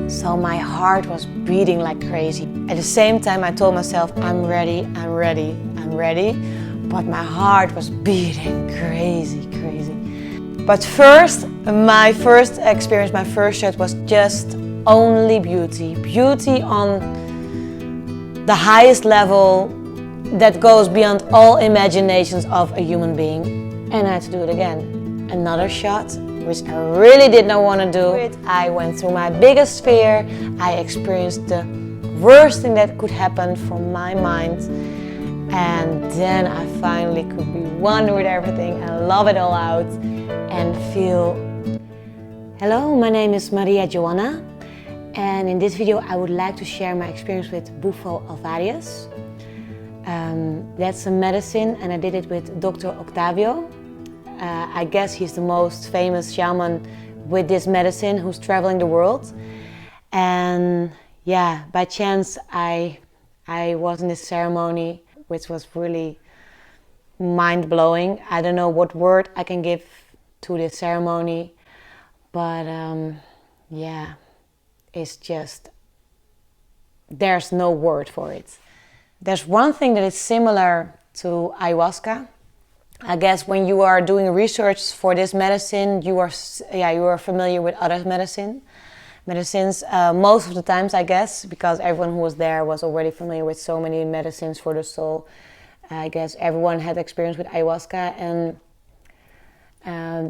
So my heart was beating like crazy. At the same time, I told myself, I'm ready, I'm ready, I'm ready. But my heart was beating crazy, crazy. But first, my first experience, my first shot was just only beauty. Beauty on the highest level that goes beyond all imaginations of a human being. And I had to do it again. Another shot, which I really did not want to do. I went through my biggest fear. I experienced the worst thing that could happen from my mind. And then I finally could be one with everything and love it all out and feel. Hello, my name is Maria Joanna. And in this video I would like to share my experience with Bufo Alvarius. That's a medicine, and I did it with Dr Octavio. I guess he's the most famous shaman with this medicine who's traveling the world. And yeah, by chance I was in this ceremony, which was really mind-blowing. I don't know what word I can give to this ceremony, but yeah, it's just, there's no word for it. There's one thing that is similar to ayahuasca. I guess when you are doing research for this medicine, you are familiar with other medicines. Most of the times, I guess, because everyone who was there was already familiar with so many medicines for the soul. I guess everyone had experience with ayahuasca, and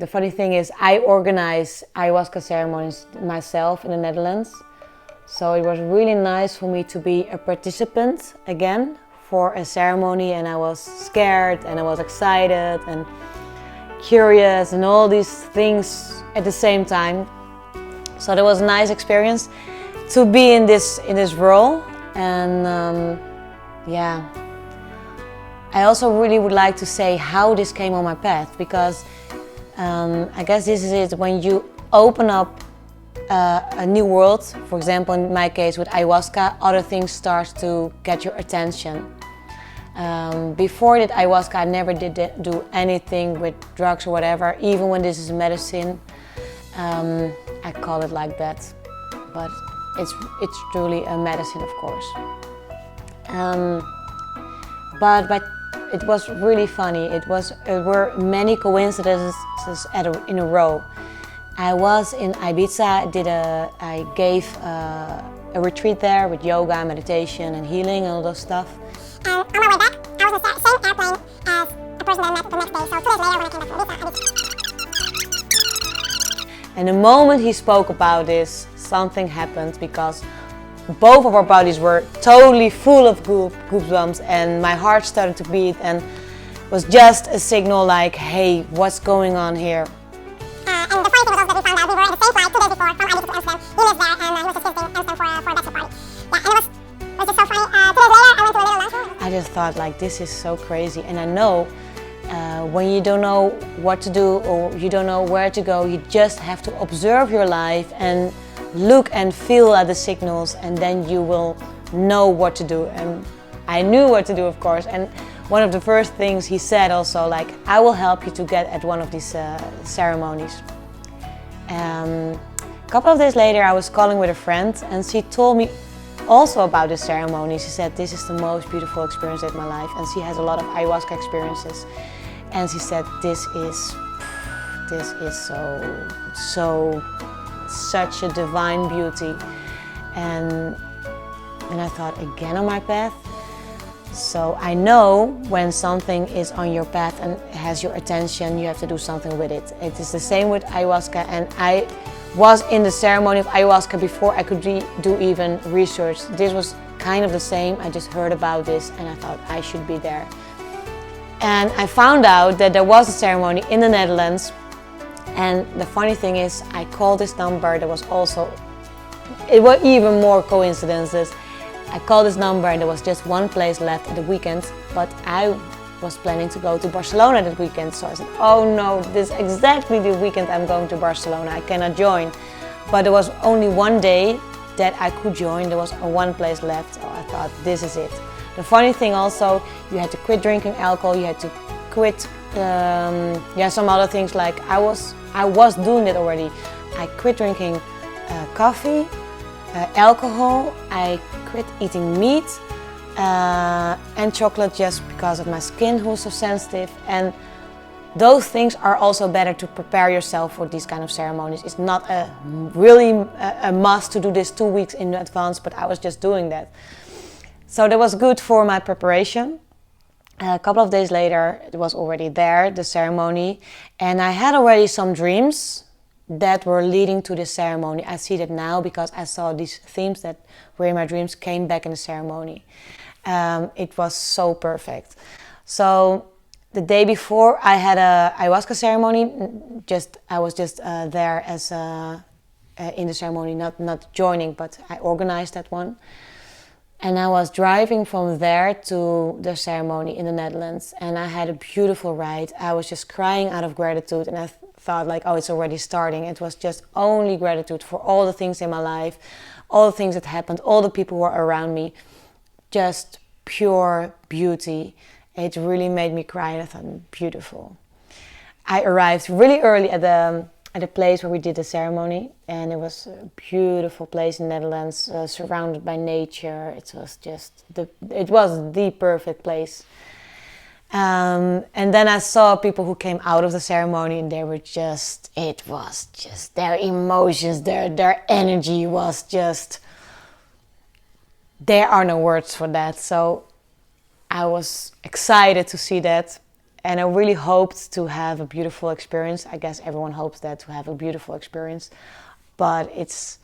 the funny thing is, I organize ayahuasca ceremonies myself in the Netherlands. So it was really nice for me to be a participant again for a ceremony, and I was scared and I was excited and curious and all these things at the same time. So that was a nice experience to be in this role. And yeah, I also really would like to say how this came on my path, because I guess this is it, when you open up a new world. For example, in my case with ayahuasca, other things start to get your attention. Before that ayahuasca, I never did do anything with drugs or whatever, even when this is medicine. I call it like that, but it's truly a medicine, of course. But it was really funny. It were many coincidences in a row. I was in Ibiza. I gave a retreat there with yoga, meditation, and healing, and all those stuff. And on my way back, I was on the same airplane as a person that I met the next day. So 2 days later, when I came back from Ibiza, And the moment he spoke about this, something happened, because both of our bodies were totally full of goosebumps, and my heart started to beat, and it was just a signal like, hey, what's going on here? And the funny thing was also that we found out we were in the same flight 2 days before from Ibiza to Amsterdam. He lives there, and he was just visiting Amsterdam for a bachelor party. Yeah, and it was just so funny. 2 days later, I went to a little lunch room. I just thought, like, this is so crazy. And I know when you don't know what to do or you don't know where to go, you just have to observe your life and look and feel at the signals, and then you will know what to do. And I knew what to do, of course. And one of the first things he said also, like, I will help you to get at one of these ceremonies. A couple of days later, I was calling with a friend, and she told me also about this ceremony. She said, this is the most beautiful experience of my life, and she has a lot of ayahuasca experiences. And she said, this is such a divine beauty. And I thought, again on my path? So I know when something is on your path and has your attention, you have to do something with it. It is the same with ayahuasca, and I was in the ceremony of ayahuasca before I could do even research. This was kind of the same. I just heard about this and I thought I should be there. And I found out that there was a ceremony in the Netherlands, and the funny thing is, I called this number. There was also, it were even more coincidences. I called this number and there was just one place left at the weekend, but I was planning to go to Barcelona that weekend. So I said, oh no, this is exactly the weekend I'm going to Barcelona. I cannot join. But there was only one day that I could join. There was one place left. So I thought, this is it. The funny thing also, you had to quit drinking alcohol. You had to quit some other things. Like I was doing that already. I quit drinking coffee, alcohol, I quit eating meat and chocolate just because of my skin who was so sensitive. And those things are also better to prepare yourself for these kind of ceremonies. It's not really a must to do this 2 weeks in advance, but I was just doing that. So that was good for my preparation. A couple of days later, it was already there, the ceremony, and I had already some dreams that were leading to the ceremony. I see that now because I saw these themes that were in my dreams came back in the ceremony. It was so perfect. So the day before, I had a ayahuasca ceremony. I was just there as in the ceremony, not joining, but I organized that one. And I was driving from there to the ceremony in the Netherlands, and I had a beautiful ride. I was just crying out of gratitude, and I thought like, oh, it's already starting. It was just only gratitude for all the things in my life, all the things that happened, all the people who were around me. Just pure beauty. It really made me cry, and I thought, beautiful. I arrived really early at the place where we did the ceremony, and it was a beautiful place in the Netherlands, surrounded by nature. It was just the perfect place. And then I saw people who came out of the ceremony, and it was just their emotions, their energy was just, there are no words for that. So I was excited to see that. And I really hoped to have a beautiful experience. I guess everyone hopes that, to have a beautiful experience. But it's,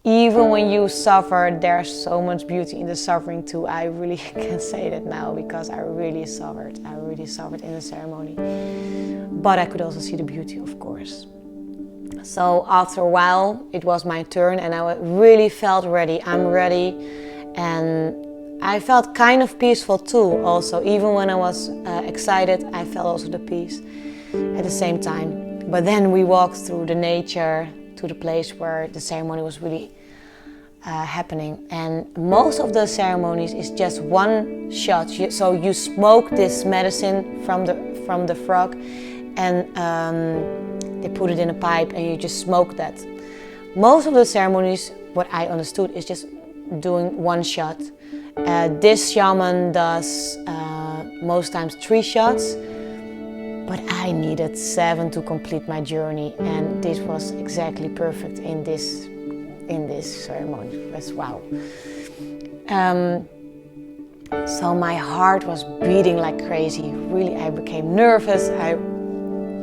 even when you suffer, there's so much beauty in the suffering too. I really can say that now because I really suffered. I really suffered in the ceremony. But I could also see the beauty, of course. So after a while, it was my turn, and I really felt ready. I'm ready. And I felt kind of peaceful too, also. Even when I was excited, I felt also the peace at the same time. But then we walked through the nature to the place where the ceremony was really happening. And most of the ceremonies is just one shot. So you smoke this medicine from the frog, and they put it in a pipe, and you just smoke that. Most of the ceremonies, what I understood, is just doing one shot. This shaman does most times 3 shots, but I needed 7 to complete my journey, and this was exactly perfect in this ceremony. It was wow. So my heart was beating like crazy. Really, I became nervous.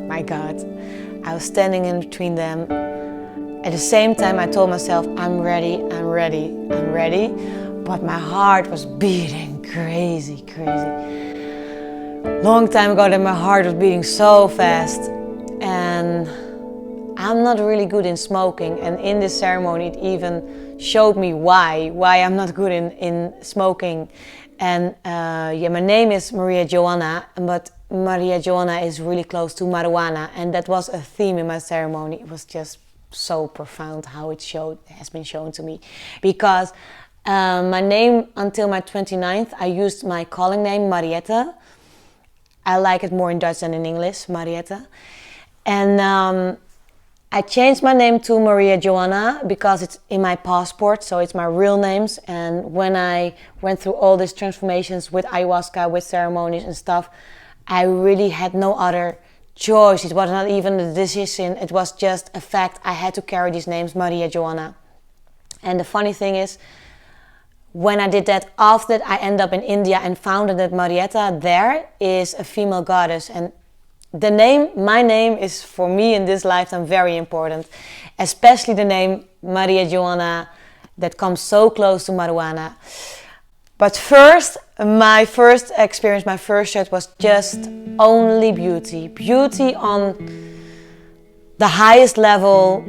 My God, I was standing in between them. At the same time, I told myself, I'm ready, I'm ready, I'm ready. But my heart was beating crazy. Long time ago that my heart was beating so fast. And I'm not really good in smoking. And in this ceremony, it even showed me why I'm not good in smoking. And my name is Maria Joanna, but Maria Joanna is really close to marijuana. And that was a theme in my ceremony. It was just so profound how it has been shown to me. Because my name, until my 29th, I used my calling name, Marietta. I like it more in Dutch than in English, Marietta. And I changed my name to Maria Joanna because it's in my passport, so it's my real names. And when I went through all these transformations with ayahuasca, with ceremonies and stuff, I really had no other choice. It was not even a decision, it was just a fact. I had to carry these names, Maria Joanna. And the funny thing is, when I did that, after that I ended up in India and found that Marietta there is a female goddess. And my name is for me in this lifetime very important. Especially the name Maria Joanna that comes so close to marijuana. But first, my first experience, my first shot was just only beauty. Beauty on the highest level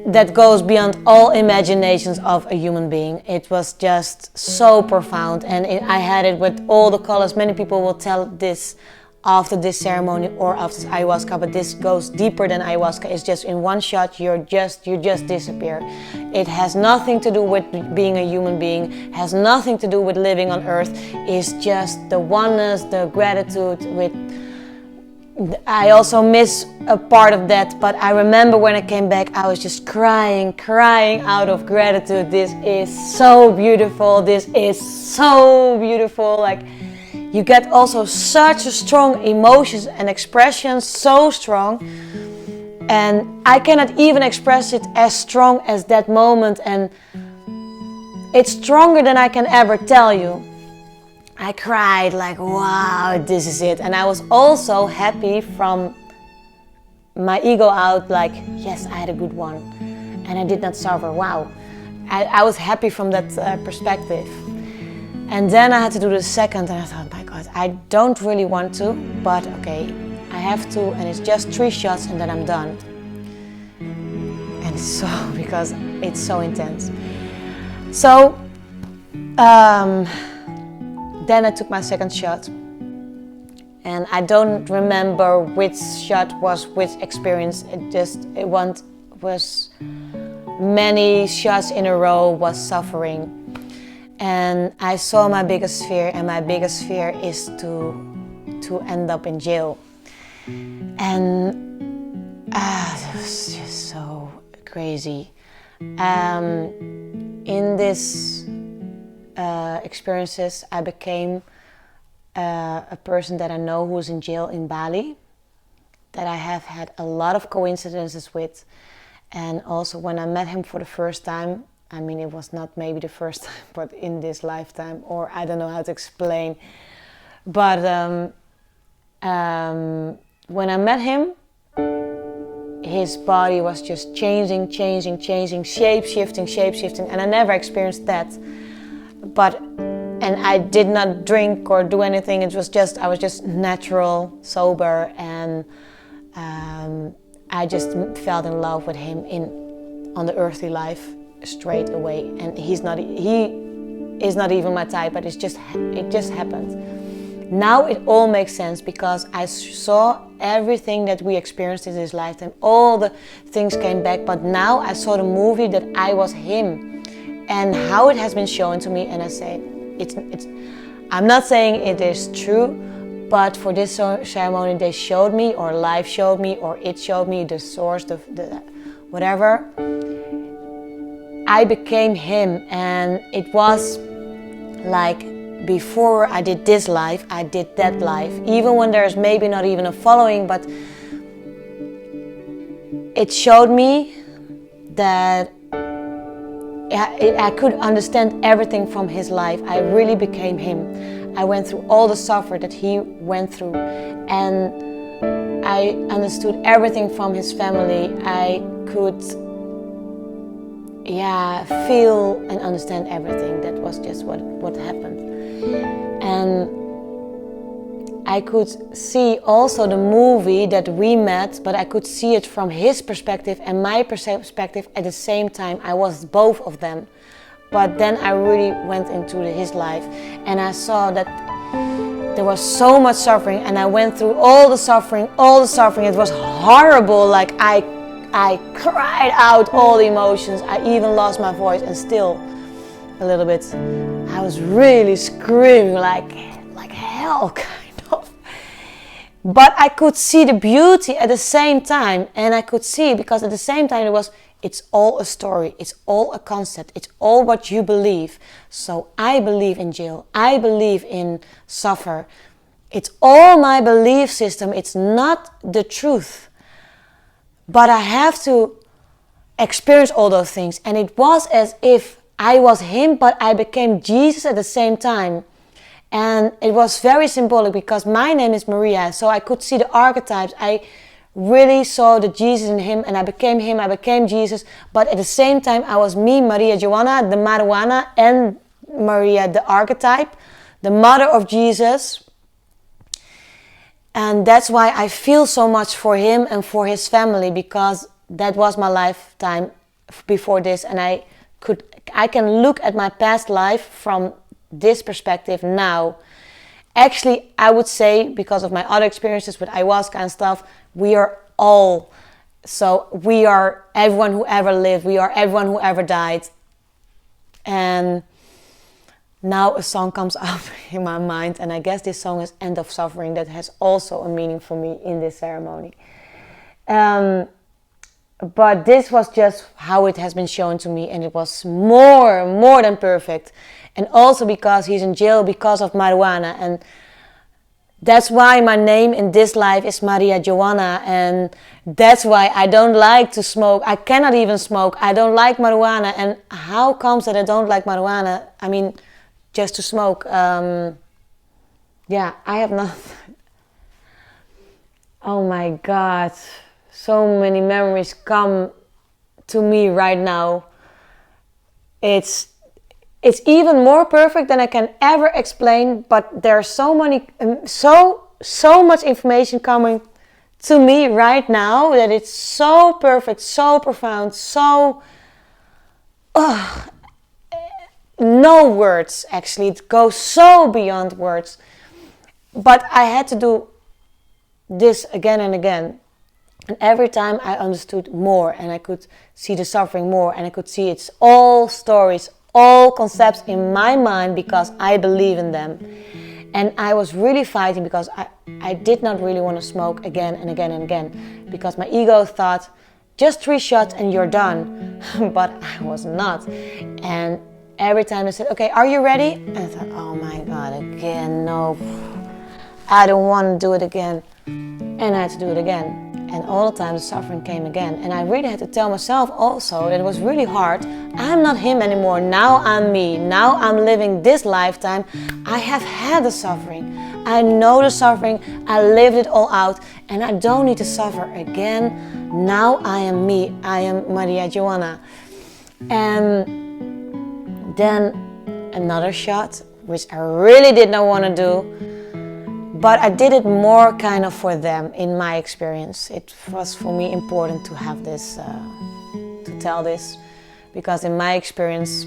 that goes beyond all imaginations of a human being. It was just so profound, and I had it with all the colors. Many people will tell this after this ceremony or after ayahuasca, but this goes deeper than ayahuasca. It's just in one shot, you just disappear. It has nothing to do with being a human being, has nothing to do with living on earth. It's just the oneness, the gratitude with I also miss a part of that, but I remember when I came back, I was just crying out of gratitude. This is so beautiful. This is so beautiful. Like, you get also such a strong emotions and expressions, so strong. And I cannot even express it as strong as that moment. And it's stronger than I can ever tell you. I cried like, wow, this is it. And I was also happy from my ego out, like, yes, I had a good one. And I did not suffer, wow. I was happy from that perspective. And then I had to do the second, and I thought, my God, I don't really want to, but okay, I have to, and it's just 3 shots and then I'm done. And so, because it's so intense. So, then I took my second shot, and I don't remember which shot was which experience. It was many shots in a row, was suffering. And I saw my biggest fear, and my biggest fear is to end up in jail. And it was just so crazy. In this experiences, I became a person that I know who's in jail in Bali, that I have had a lot of coincidences with. And also when I met him for the first time, I mean, it was not maybe the first time, but in this lifetime, or I don't know how to explain. But when I met him, his body was just changing, shape-shifting, and I never experienced that. And I did not drink or do anything. It was just, I was just natural, sober, and I just fell in love with him on the earthly life straight away. And he is not even my type, but it just happened. Now it all makes sense, because I saw everything that we experienced in this lifetime. All the things came back, but now I saw the movie that I was him, and how it has been shown to me. And I say, I'm not saying it is true, but for this ceremony they showed me, or life showed me, or it showed me, the source, the whatever. I became him, and it was like, before I did this life, I did that life. Even when there's maybe not even a following, but it showed me that I could understand everything from his life. I really became him. I went through all the suffering that he went through, and I understood everything from his family. I could feel and understand everything. That was just what happened. And I could see also the movie that we met, but I could see it from his perspective and my perspective at the same time. I was both of them. But then I really went into his life, and I saw that there was so much suffering, and I went through all the suffering. It was horrible. Like, I cried out all the emotions. I even lost my voice, and still a little bit. I was really screaming like hell, kind of. But I could see the beauty at the same time, and I could see, because at the same time it's all a story, it's all a concept, it's all what you believe. So I believe in jail, I believe in suffer. It's all my belief system, it's not the truth. But I have to experience all those things, and it was as if I was him, but I became Jesus at the same time. And it was very symbolic, because my name is Maria, so I could see the archetypes. I really saw the Jesus in him, and I became him, I became Jesus. But at the same time, I was me, Maria Joanna, the marijuana, and Maria, the archetype, the mother of Jesus. And that's why I feel so much for him and for his family, because that was my lifetime before this, and I can look at my past life from this perspective now. Actually, I would say, because of my other experiences with ayahuasca and stuff, we are all. So we are everyone who ever lived. We are everyone who ever died. And now a song comes up in my mind, and I guess this song is End of Suffering. That has also a meaning for me in this ceremony. But this was just how it has been shown to me, and it was more than perfect. And also because he's in jail because of marijuana, and that's why my name in this life is Maria Joanna, and that's why I don't like to smoke. I cannot even smoke. I don't like marijuana. And how comes that I don't like marijuana? I mean, just to smoke. Yeah, I have nothing. Oh my God. So many memories come to me right now. It's even more perfect than I can ever explain, but there's so much information coming to me right now that it's so perfect, so profound, so no words actually. It goes so beyond words. But I had to do this again and again. And every time I understood more, and I could see the suffering more, and I could see it's all stories, all concepts in my mind because I believe in them. And I was really fighting because I did not really want to smoke again and again and again, because my ego thought, just 3 shots and you're done. But I was not. And every time they said, okay, are you ready? And I thought, oh my God, again, no. I don't want to do it again. And I had to do it again. And all the time the suffering came again. And I really had to tell myself also that it was really hard. I'm not him anymore. Now I'm me. Now I'm living this lifetime. I have had the suffering. I know the suffering. I lived it all out. And I don't need to suffer again. Now I am me. I am Maria Joanna. And then another shot, which I really did not want to do. But I did it more kind of for them, in my experience. It was for me important to have this, to tell this. Because in my experience,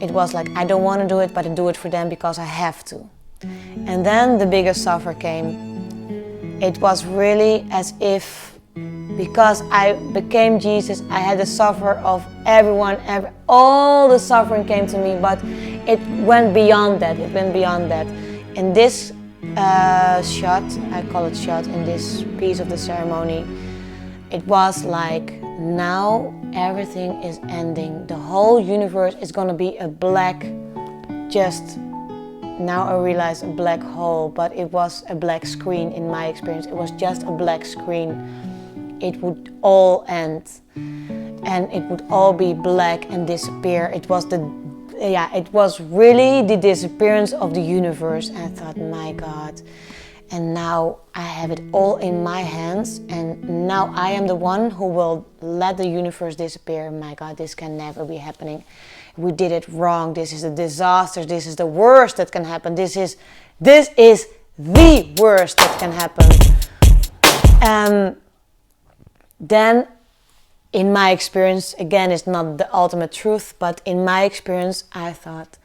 it was like, I don't want to do it, but I do it for them because I have to. And then the biggest suffer came. It was really as if, because I became Jesus, I had the suffer of everyone, all the suffering came to me, but it went beyond that, In this shot, I call it shot, in this piece of the ceremony, it was like, now everything is ending. The whole universe is gonna be a black, now I realize, a black hole, but it was a black screen in my experience. It was just a black screen. It would all end, and it would all be black and disappear. It was really the disappearance of the universe. And I thought, my God, and now I have it all in my hands, and now I am the one who will let the universe disappear. My God, this can never be happening. We did it wrong. This is a disaster. This is the worst that can happen. This is the worst that can happen. Then, in my experience, again, it's not the ultimate truth, but in my experience, I thought,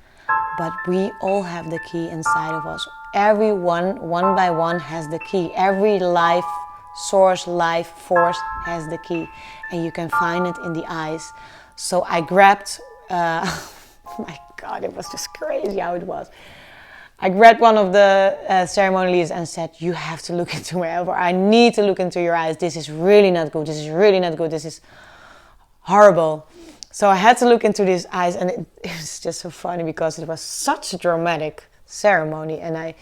but we all have the key inside of us. Everyone, one by one, has the key. Every life source, life force has the key, and you can find it in the eyes. So I grabbed, my God, it was just crazy how it was. I grabbed one of the ceremony leaders and said, you have to look into my elbow. I need to look into your eyes. This is really not good. This is really not good. This is horrible. So I had to look into these eyes, and it was just so funny because it was such a dramatic ceremony. And at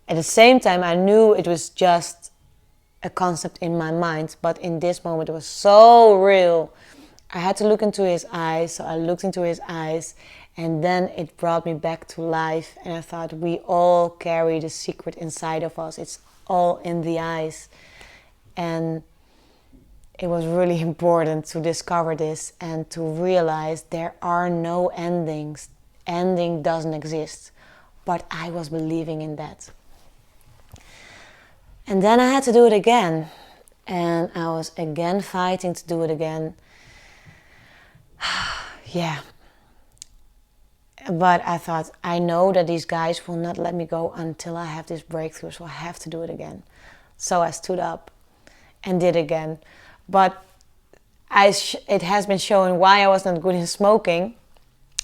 the same time, I knew it was just a concept in my mind. But in this moment, it was so real. I had to look into his eyes. So I looked into his eyes. And then it brought me back to life, and I thought, we all carry the secret inside of us. It's all in the eyes. And it was really important to discover this and to realize there are no endings. Ending doesn't exist. But I was believing in that. And then I had to do it again. And I was again fighting to do it again. Yeah. But I thought, I know that these guys will not let me go until I have this breakthrough, so I have to do it again. So I stood up and did it again. But it has been shown why I was not good in smoking.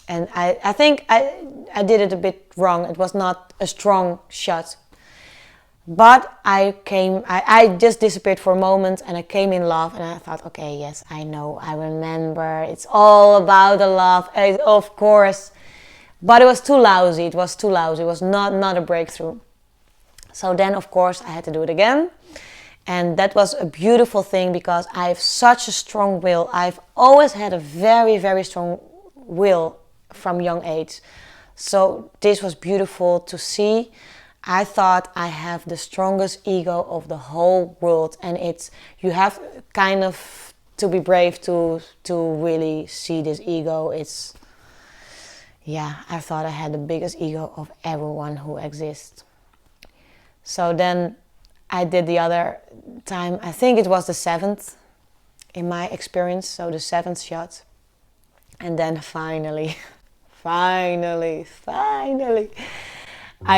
And I think I did it a bit wrong. It was not a strong shot. But I just disappeared for a moment, and I came in love, and I thought, okay, yes, I know, I remember. It's all about the love, of course. But it was too lousy. It was not a breakthrough. So then, of course, I had to do it again. And that was a beautiful thing because I have such a strong will. I've always had a very, very strong will from young age. So this was beautiful to see. I thought I have the strongest ego of the whole world. And you have kind of to be brave to really see this ego. I thought I had the biggest ego of everyone who exists. So then I did the other time, I think it was the 7th in my experience, so the 7th shot. And then finally, I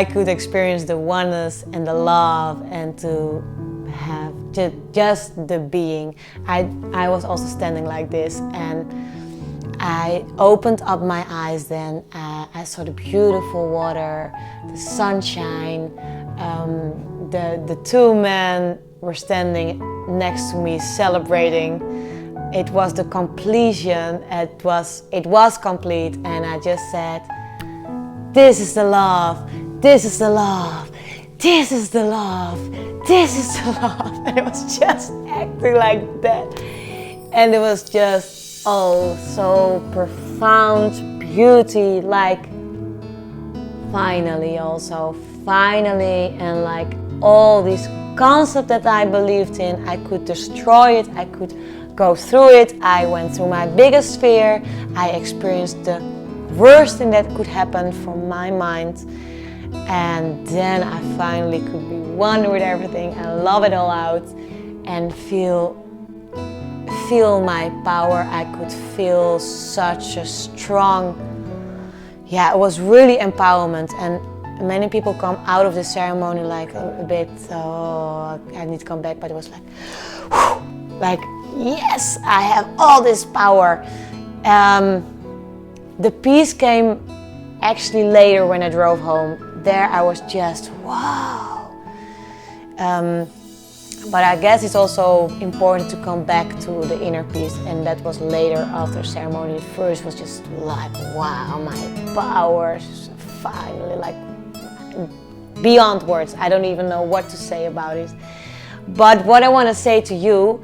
could experience the oneness and the love and to have just the being. I was also standing like this, and I opened up my eyes then. I saw the beautiful water, the sunshine. The two men were standing next to me celebrating. It was the completion. It was complete, and I just said, "This is the love. This is the love. This is the love. This is the love." And it was just acting like that, and it was just so profound beauty. Like finally, and like all these concepts that I believed in, I could destroy it, I could go through it. I went through my biggest fear. I experienced the worst thing that could happen from my mind, and then I finally could be one with everything and love it all out and feel my power. I could feel such a strong, it was really empowerment. And many people come out of the ceremony like a bit, I need to come back, but it was like, whew, like, yes, I have all this power. The peace came actually later when I drove home. There I was just, wow. But I guess it's also important to come back to the inner peace, and that was later after ceremony. At first was just like, wow, my powers finally, like, beyond words. I don't even know what to say about it. But what I want to say to you,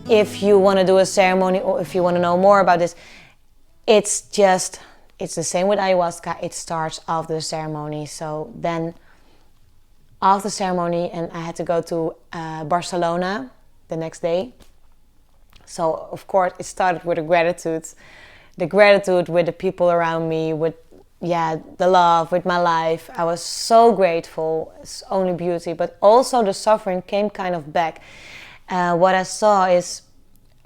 if you want to do a ceremony or if you want to know more about this, it's the same with ayahuasca. It starts after the ceremony. So then after the ceremony, and I had to go to Barcelona the next day. So of course it started with the gratitude with the people around me, with the love, with my life. I was so grateful. It's only beauty, but also the suffering came kind of back. What I saw is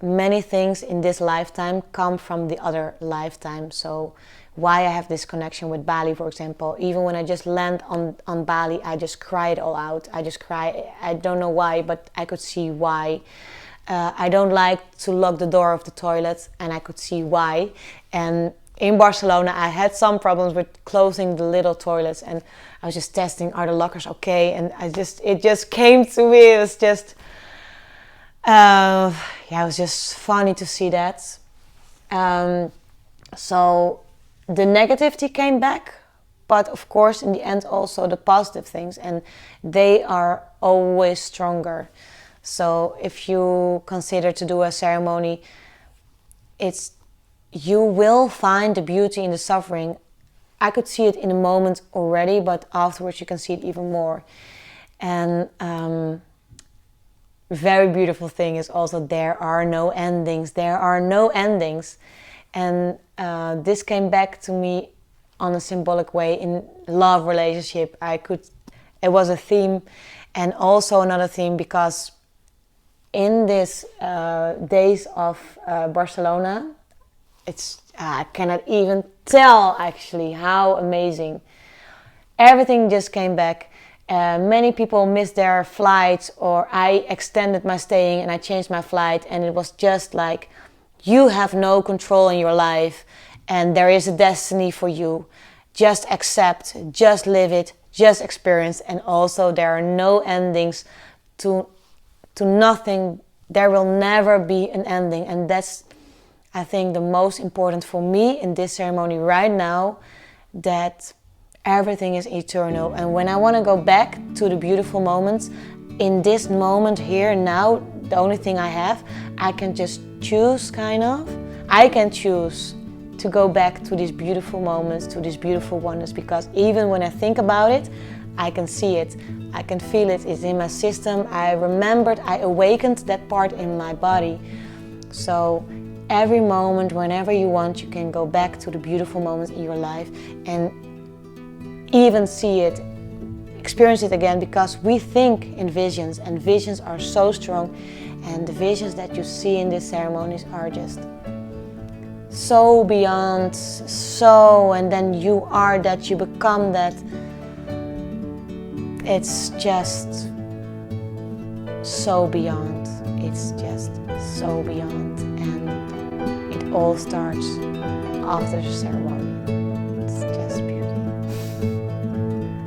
many things in this lifetime come from the other lifetime. So why I have this connection with Bali, for example. Even when I just land on Bali, I just cry it all out. I just cry. I don't know why, but I could see why. I don't like to lock the door of the toilet, and I could see why. And in Barcelona, I had some problems with closing the little toilets, and I was just testing, are the lockers okay? And it just came to me. It was just, it was just funny to see that. So the negativity came back, but of course in the end also the positive things, and they are always stronger. So if you consider to do a ceremony, you will find the beauty in the suffering. I could see it in a moment already, but afterwards you can see it even more. And very beautiful thing is also there are no endings. There are no endings. And this came back to me on a symbolic way in love relationship. It was a theme, and also another theme, because in this days of Barcelona, I cannot even tell actually how amazing. Everything just came back. Many people missed their flights, or I extended my staying and I changed my flight, and it was just like, you have no control in your life, and there is a destiny for you. Just accept, just live it, just experience, and also there are no endings to nothing. There will never be an ending, and that's, I think, the most important for me in this ceremony right now, that everything is eternal. And when I want to go back to the beautiful moments, in this moment here now, the only thing I have, I can just choose, kind of. I can choose to go back to these beautiful moments, to these beautiful wonders, because even when I think about it, I can see it, I can feel it, it's in my system. I remembered, I awakened that part in my body. So every moment, whenever you want, you can go back to the beautiful moments in your life and even see it, experience it again, because we think in visions, and visions are so strong, and the visions that you see in these ceremonies are just so beyond, so, and then you are that, you become that. It's just so beyond, it's just so beyond, and it all starts after the ceremony.